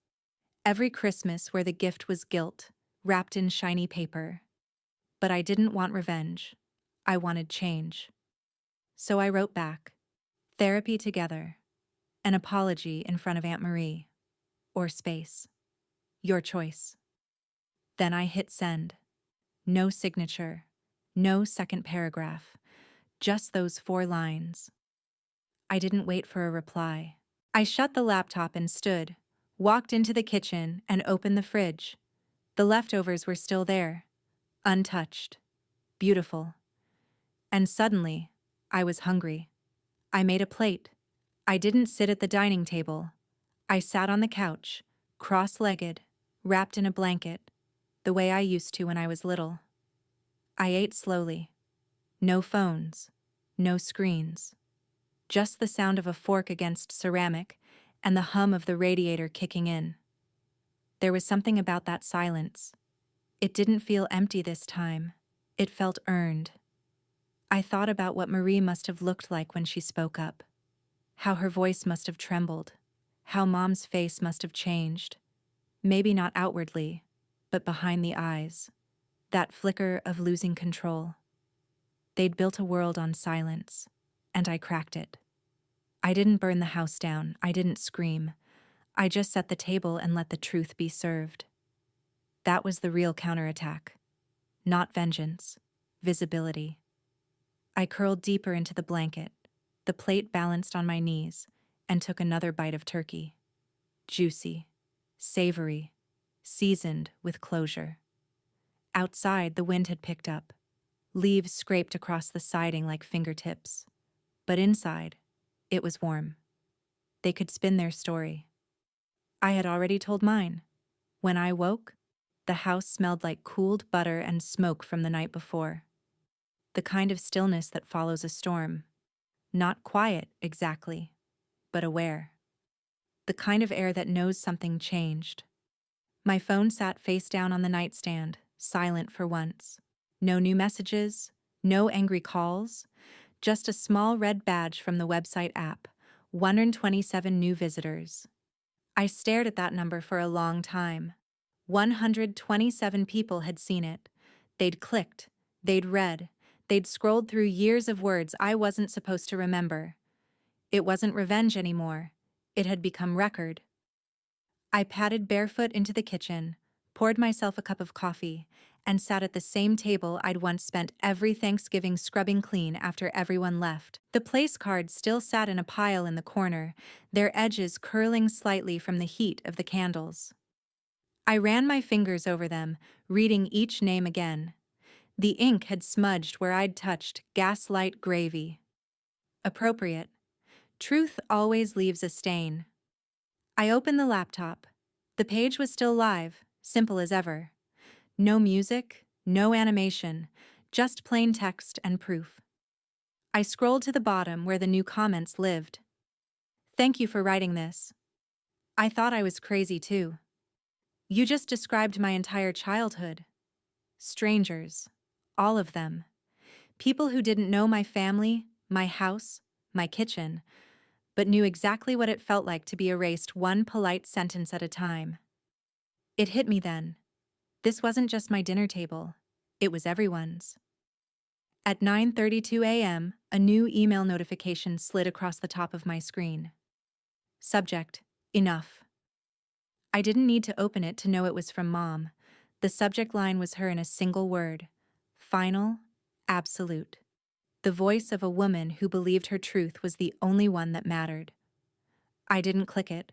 Every Christmas where the gift was guilt, wrapped in shiny paper. But I didn't want revenge. I wanted change. So I wrote back. Therapy together. An apology in front of Aunt Marie. Or space. Your choice. Then I hit send. No signature. No second paragraph. Just those 4 lines. I didn't wait for a reply. I shut the laptop and stood, walked into the kitchen and opened the fridge. The leftovers were still there. Untouched. Beautiful. And suddenly, I was hungry. I made a plate. I didn't sit at the dining table. I sat on the couch, cross-legged, wrapped in a blanket, the way I used to when I was little. I ate slowly. No phones. No screens. Just the sound of a fork against ceramic and the hum of the radiator kicking in. There was something about that silence. It didn't feel empty this time. It felt earned. I thought about what Marie must have looked like when she spoke up. How her voice must have trembled. How Mom's face must have changed. Maybe not outwardly, but behind the eyes. That flicker of losing control. They'd built a world on silence, and I cracked it. I didn't burn the house down, I didn't scream. I just set the table and let the truth be served. That was the real counterattack. Not vengeance, visibility. I curled deeper into the blanket, the plate balanced on my knees, and took another bite of turkey. Juicy, savory, seasoned with closure. Outside, the wind had picked up. Leaves scraped across the siding like fingertips. But inside, it was warm. They could spin their story. I had already told mine. When I woke, the house smelled like cooled butter and smoke from the night before. The kind of stillness that follows a storm. Not quiet, exactly, but aware. The kind of air that knows something changed. My phone sat face down on the nightstand, silent for once. No new messages, no angry calls, just a small red badge from the website app, 127 new visitors. I stared at that number for a long time. 127 people had seen it. They'd clicked, they'd read, they'd scrolled through years of words I wasn't supposed to remember. It wasn't revenge anymore. It had become record. I padded barefoot into the kitchen, poured myself a cup of coffee, and sat at the same table I'd once spent every Thanksgiving scrubbing clean after everyone left. The place cards still sat in a pile in the corner, their edges curling slightly from the heat of the candles. I ran my fingers over them, reading each name again. The ink had smudged where I'd touched gaslight gravy. Appropriate. Truth always leaves a stain. I opened the laptop. The page was still live, simple as ever. No music, no animation, just plain text and proof. I scrolled to the bottom where the new comments lived. Thank you for writing this. I thought I was crazy too. You just described my entire childhood. Strangers. All of them. People who didn't know my family, my house, my kitchen, but knew exactly what it felt like to be erased one polite sentence at a time. It hit me then. This wasn't just my dinner table. It was everyone's. At 9:32 a.m., a new email notification slid across the top of my screen. Subject: Enough. I didn't need to open it to know it was from Mom. The subject line was her in a single word. Final, absolute. The voice of a woman who believed her truth was the only one that mattered. I didn't click it.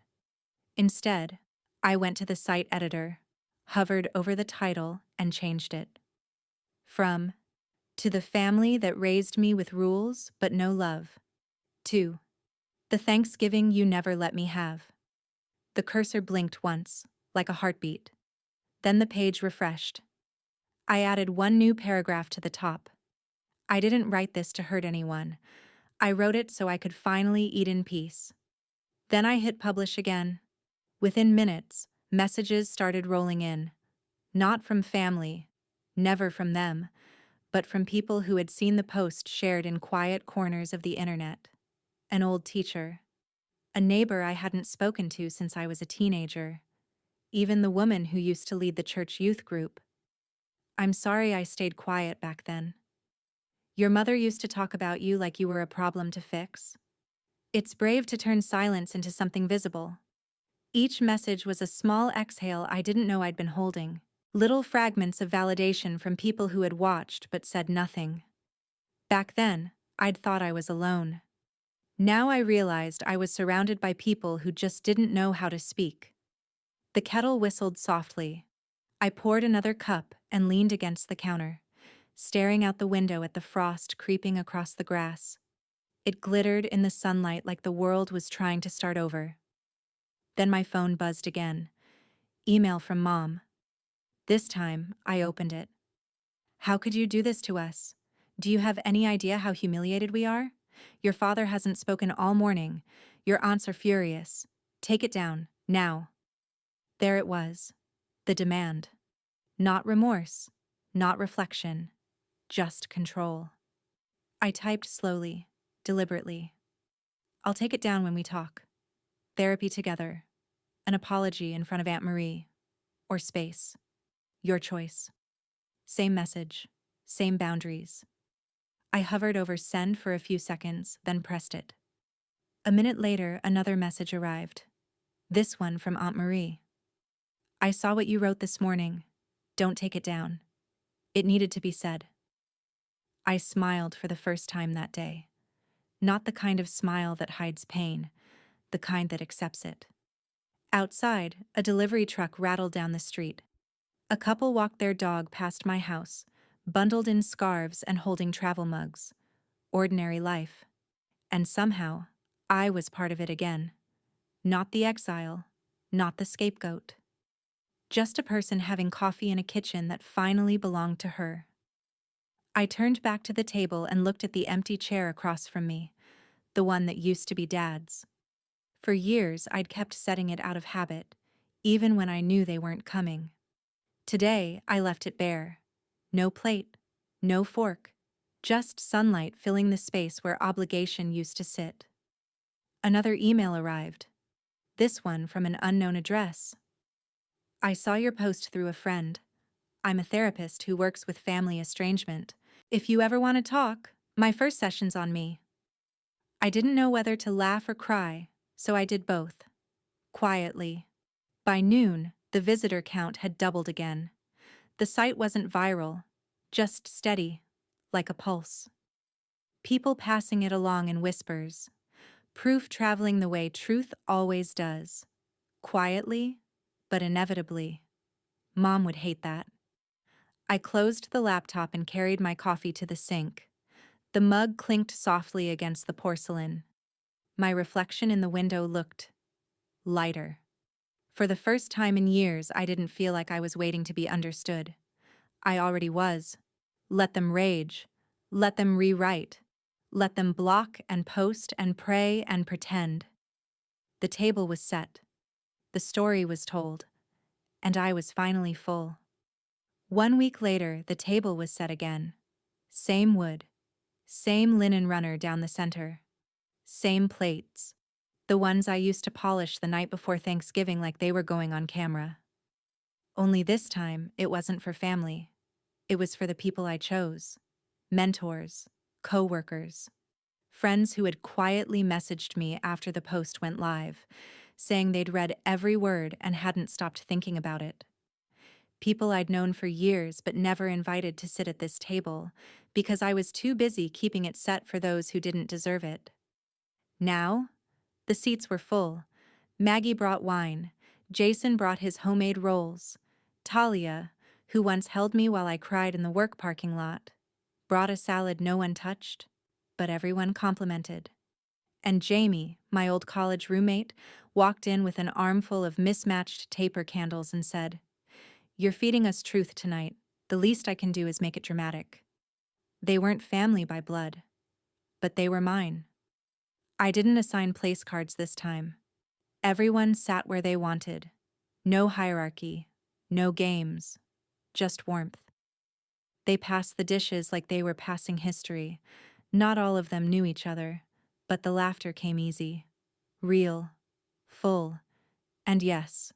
Instead, I went to the site editor, hovered over the title, and changed it. From To the family that raised me with rules but no love. To The Thanksgiving you never let me have. The cursor blinked once, like a heartbeat. Then the page refreshed. I added one new paragraph to the top. I didn't write this to hurt anyone. I wrote it so I could finally eat in peace. Then I hit publish again. Within minutes, messages started rolling in. Not from family, never from them, but from people who had seen the post shared in quiet corners of the internet. An old teacher. A neighbor I hadn't spoken to since I was a teenager. Even the woman who used to lead the church youth group. I'm sorry I stayed quiet back then. Your mother used to talk about you like you were a problem to fix. It's brave to turn silence into something visible. Each message was a small exhale I didn't know I'd been holding. Little fragments of validation from people who had watched but said nothing. Back then, I'd thought I was alone. Now I realized I was surrounded by people who just didn't know how to speak. The kettle whistled softly. I poured another cup and leaned against the counter, staring out the window at the frost creeping across the grass. It glittered in the sunlight like the world was trying to start over. Then my phone buzzed again. Email from Mom. This time, I opened it. How could you do this to us? Do you have any idea how humiliated we are? Your father hasn't spoken all morning. Your aunts are furious. Take it down, now. There it was. The demand. Not remorse. Not reflection. Just control. I typed slowly, deliberately. I'll take it down when we talk. Therapy together. An apology in front of Aunt Marie. Or space. Your choice. Same message. Same boundaries. I hovered over send for a few seconds, then pressed it. A minute later, another message arrived. This one from Aunt Marie. I saw what you wrote this morning. Don't take it down. It needed to be said. I smiled for the first time that day. Not the kind of smile that hides pain, the kind that accepts it. Outside, a delivery truck rattled down the street. A couple walked their dog past my house, bundled in scarves and holding travel mugs. Ordinary life. And somehow, I was part of it again. Not the exile, not the scapegoat. Just a person having coffee in a kitchen that finally belonged to her. I turned back to the table and looked at the empty chair across from me, the one that used to be Dad's. For years, I'd kept setting it out of habit, even when I knew they weren't coming. Today, I left it bare. No plate, no fork, just sunlight filling the space where obligation used to sit. Another email arrived, this one from an unknown address. I saw your post through a friend. I'm a therapist who works with family estrangement. If you ever want to talk, my first session's on me. I didn't know whether to laugh or cry, so I did both. Quietly. By noon, the visitor count had doubled again. The site wasn't viral, just steady, like a pulse. People passing it along in whispers. Proof traveling the way truth always does. Quietly, but inevitably. Mom would hate that. I closed the laptop and carried my coffee to the sink. The mug clinked softly against the porcelain. My reflection in the window looked lighter. For the first time in years, I didn't feel like I was waiting to be understood. I already was. Let them rage. Let them rewrite. Let them block and post and pray and pretend. The table was set. The story was told. And I was finally full. 1 week later, the table was set again. Same wood. Same linen runner down the center. Same plates. The ones I used to polish the night before Thanksgiving like they were going on camera. Only this time, it wasn't for family. It was for the people I chose. Mentors, co-workers, friends who had quietly messaged me after the post went live, saying they'd read every word and hadn't stopped thinking about it. People I'd known for years but never invited to sit at this table because I was too busy keeping it set for those who didn't deserve it. Now, the seats were full. Maggie brought wine. Jason brought his homemade rolls. Talia, who once held me while I cried in the work parking lot, brought a salad no one touched, but everyone complimented. And Jamie, my old college roommate, walked in with an armful of mismatched taper candles and said, "You're feeding us truth tonight. The least I can do is make it dramatic." They weren't family by blood, but they were mine. I didn't assign place cards this time. Everyone sat where they wanted. No hierarchy, no games, just warmth. They passed the dishes like they were passing history. Not all of them knew each other, but the laughter came easy, real, full, and yes,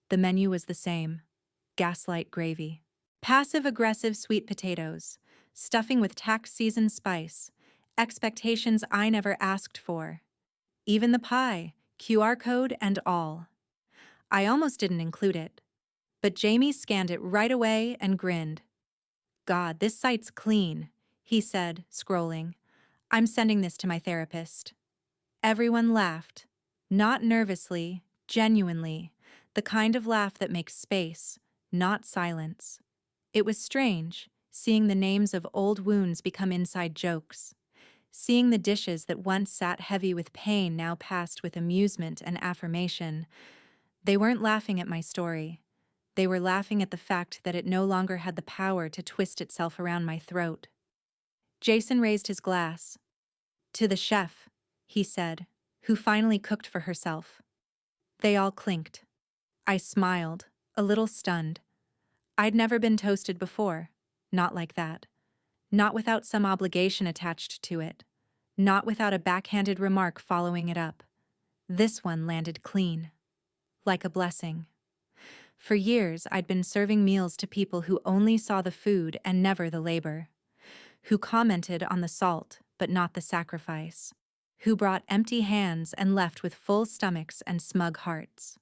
the menu was the same: gaslight gravy, passive-aggressive sweet potatoes, stuffing with tax-season spice, expectations I never asked for. Even the pie, QR code and all. I almost didn't include it, but Jamie scanned it right away and grinned. "God, this site's clean," he said, scrolling. "I'm sending this to my therapist." Everyone laughed. Not nervously, genuinely, the kind of laugh that makes space, not silence. It was strange, seeing the names of old wounds become inside jokes. Seeing the dishes that once sat heavy with pain now passed with amusement and affirmation. They weren't laughing at my story. They were laughing at the fact that it no longer had the power to twist itself around my throat. Jason raised his glass. "To the chef," he said, "who finally cooked for herself." They all clinked. I smiled, a little stunned. I'd never been toasted before, not like that. Not without some obligation attached to it. Not without a backhanded remark following it up. This one landed clean. Like a blessing. For years, I'd been serving meals to people who only saw the food and never the labor. Who commented on the salt, but not the sacrifice. Who brought empty hands and left with full stomachs and smug hearts.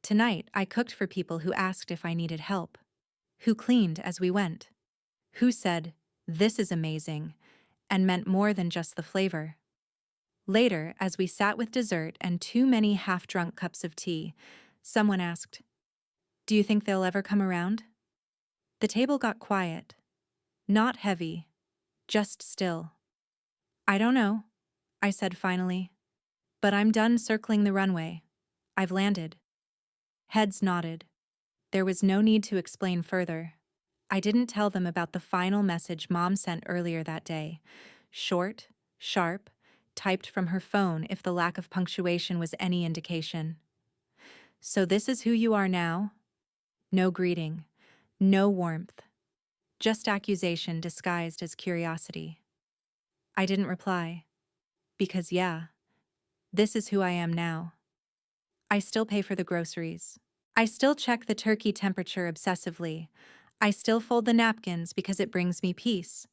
Tonight, I cooked for people who asked if I needed help. Who cleaned as we went. Who said, "This is amazing," and meant more than just the flavor. Later, as we sat with dessert and too many half-drunk cups of tea, someone asked, "Do you think they'll ever come around?" The table got quiet. Not heavy, just still. "I don't know," I said finally. "But I'm done circling the runway. I've landed. Heads nodded. There was no need to explain further. I didn't tell them about the final message Mom sent earlier that day. Short, sharp, typed from her phone if the lack of punctuation was any indication. So this is who you are now? No greeting. No warmth. Just accusation disguised as curiosity. I didn't reply. Because yeah, this is who I am now. I still pay for the groceries. I still check the turkey temperature obsessively. I still fold the napkins because it brings me peace.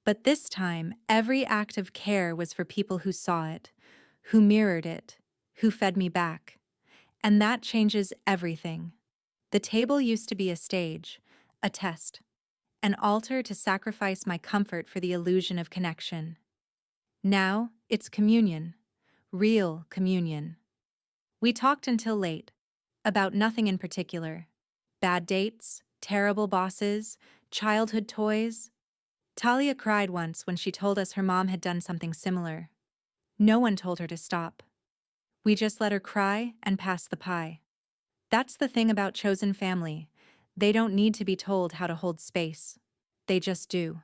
But this time, every act of care was for people who saw it, who mirrored it, who fed me back. And that changes everything. The table used to be a stage, a test, an altar to sacrifice my comfort for the illusion of connection. Now, it's communion, real communion. We talked until late, about nothing in particular. Bad dates, terrible bosses, childhood toys. Talia cried once when she told us her mom had done something similar. No one told her to stop. We just let her cry and pass the pie. That's the thing about chosen family. They don't need to be told how to hold space. They just do.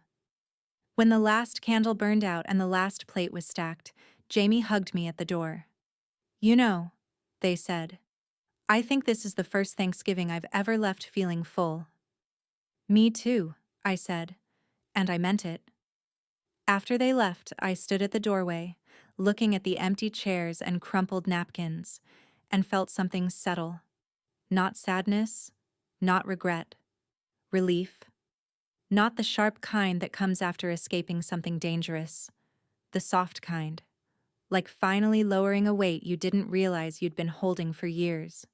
When the last candle burned out and the last plate was stacked, Jamie hugged me at the door. You know, they said, I think this is the first Thanksgiving I've ever left feeling full. Me too, I said, and I meant it. After they left, I stood at the doorway, looking at the empty chairs and crumpled napkins, and felt something settle. Not sadness, not regret. Relief. Not the sharp kind that comes after escaping something dangerous. The soft kind. Like finally lowering a weight you didn't realize you'd been holding for years.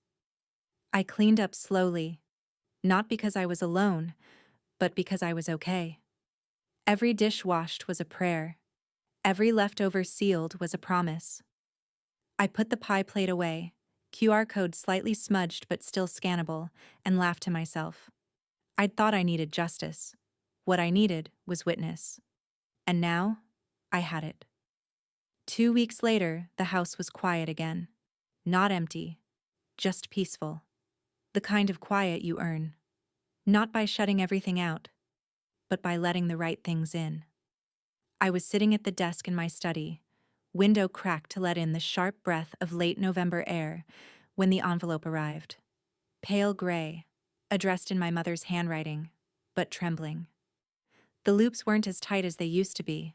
I cleaned up slowly. Not because I was alone, but because I was okay. Every dish washed was a prayer. Every leftover sealed was a promise. I put the pie plate away, QR code slightly smudged but still scannable, and laughed to myself. I'd thought I needed justice. What I needed was witness. And now, I had it. 2 weeks later, the house was quiet again. Not empty, just peaceful. The kind of quiet you earn. Not by shutting everything out, but by letting the right things in. I was sitting at the desk in my study, window cracked to let in the sharp breath of late November air, when the envelope arrived. Pale gray, addressed in my mother's handwriting, but trembling. The loops weren't as tight as they used to be.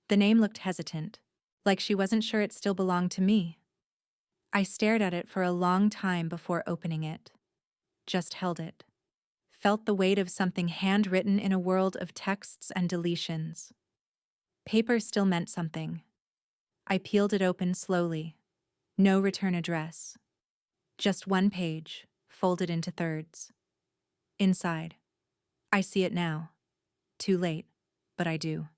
The name looked hesitant, like she wasn't sure it still belonged to me. I stared at it for a long time before opening it. Just held it. Felt the weight of something handwritten in a world of texts and deletions. Paper still meant something. I peeled it open slowly. No return address. Just one page, folded into thirds. Inside. I see it now. Too late, but I do.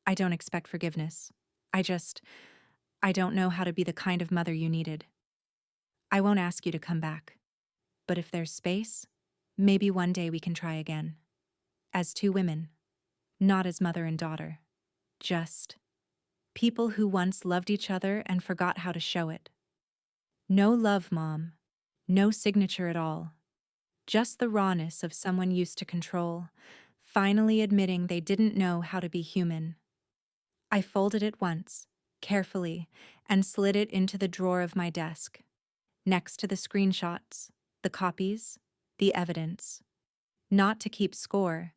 I don't expect forgiveness. I don't know how to be the kind of mother you needed. I won't ask you to come back. But if there's space, maybe one day we can try again. As two women. Not as mother and daughter. Just people who once loved each other and forgot how to show it. No love, Mom. No signature at all. Just the rawness of someone used to control, finally admitting they didn't know how to be human. I folded it once, carefully, and slid it into the drawer of my desk, next to the screenshots, the copies, the evidence. Not to keep score,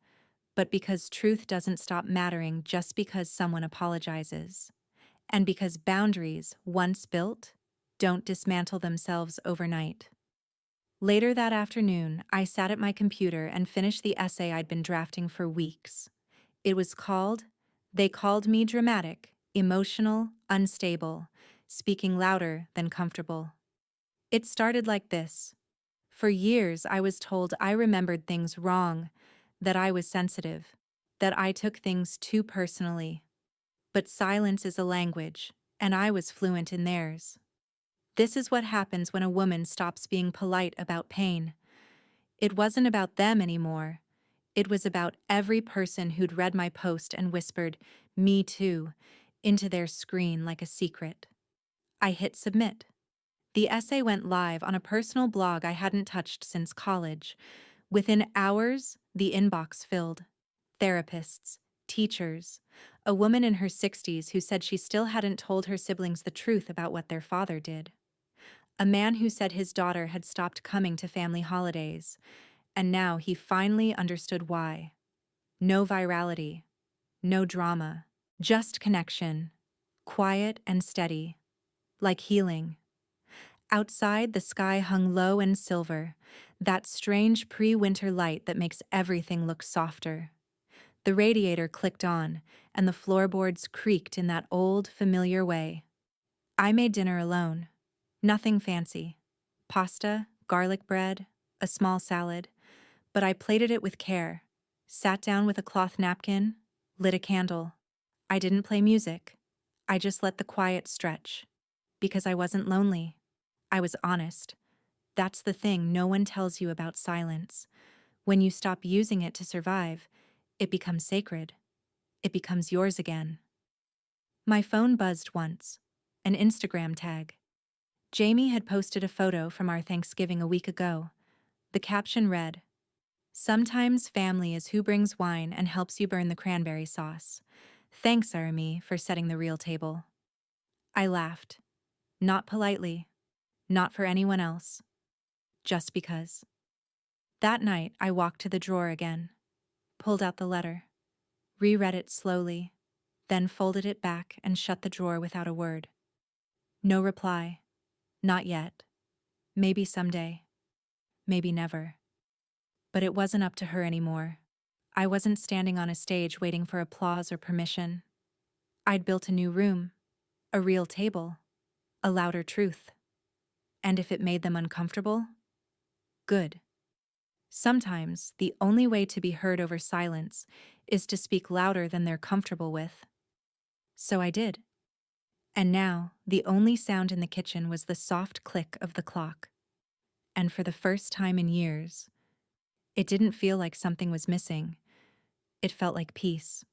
but because truth doesn't stop mattering just because someone apologizes. And because boundaries, once built, don't dismantle themselves overnight. Later that afternoon, I sat at my computer and finished the essay I'd been drafting for weeks. It was called, They Called Me Dramatic, Emotional, Unstable, Speaking Louder Than Comfortable. It started like this. For years, I was told I remembered things wrong, that I was sensitive, that I took things too personally. But silence is a language, and I was fluent in theirs. This is what happens when a woman stops being polite about pain. It wasn't about them anymore. It was about every person who'd read my post and whispered, "Me too," into their screen like a secret. I hit submit. The essay went live on a personal blog I hadn't touched since college. Within hours, the inbox filled. Therapists, teachers, a woman in her 60s who said she still hadn't told her siblings the truth about what their father did. A man who said his daughter had stopped coming to family holidays, and now he finally understood why. No virality, no drama, just connection, quiet and steady, like healing. Outside, the sky hung low and silver, that strange pre-winter light that makes everything look softer. The radiator clicked on, and the floorboards creaked in that old, familiar way. I made dinner alone. Nothing fancy. Pasta, garlic bread, a small salad. But I plated it with care, sat down with a cloth napkin, lit a candle. I didn't play music. I just let the quiet stretch. Because I wasn't lonely. I was honest. That's the thing no one tells you about silence. When you stop using it to survive, it becomes sacred. It becomes yours again. My phone buzzed once. An Instagram tag. Jamie had posted a photo from our Thanksgiving a week ago. The caption read, "Sometimes family is who brings wine and helps you burn the cranberry sauce. Thanks, Arami, for setting the real table." I laughed. Not politely. Not for anyone else. Just because. That night, I walked to the drawer again, pulled out the letter, reread it slowly, then folded it back and shut the drawer without a word. No reply. Not yet. Maybe someday. Maybe never. But it wasn't up to her anymore. I wasn't standing on a stage waiting for applause or permission. I'd built a new room, a real table, a louder truth. And if it made them uncomfortable, good. Sometimes the only way to be heard over silence is to speak louder than they're comfortable with. So I did. And now, the only sound in the kitchen was the soft click of the clock. And for the first time in years, it didn't feel like something was missing. It felt like peace.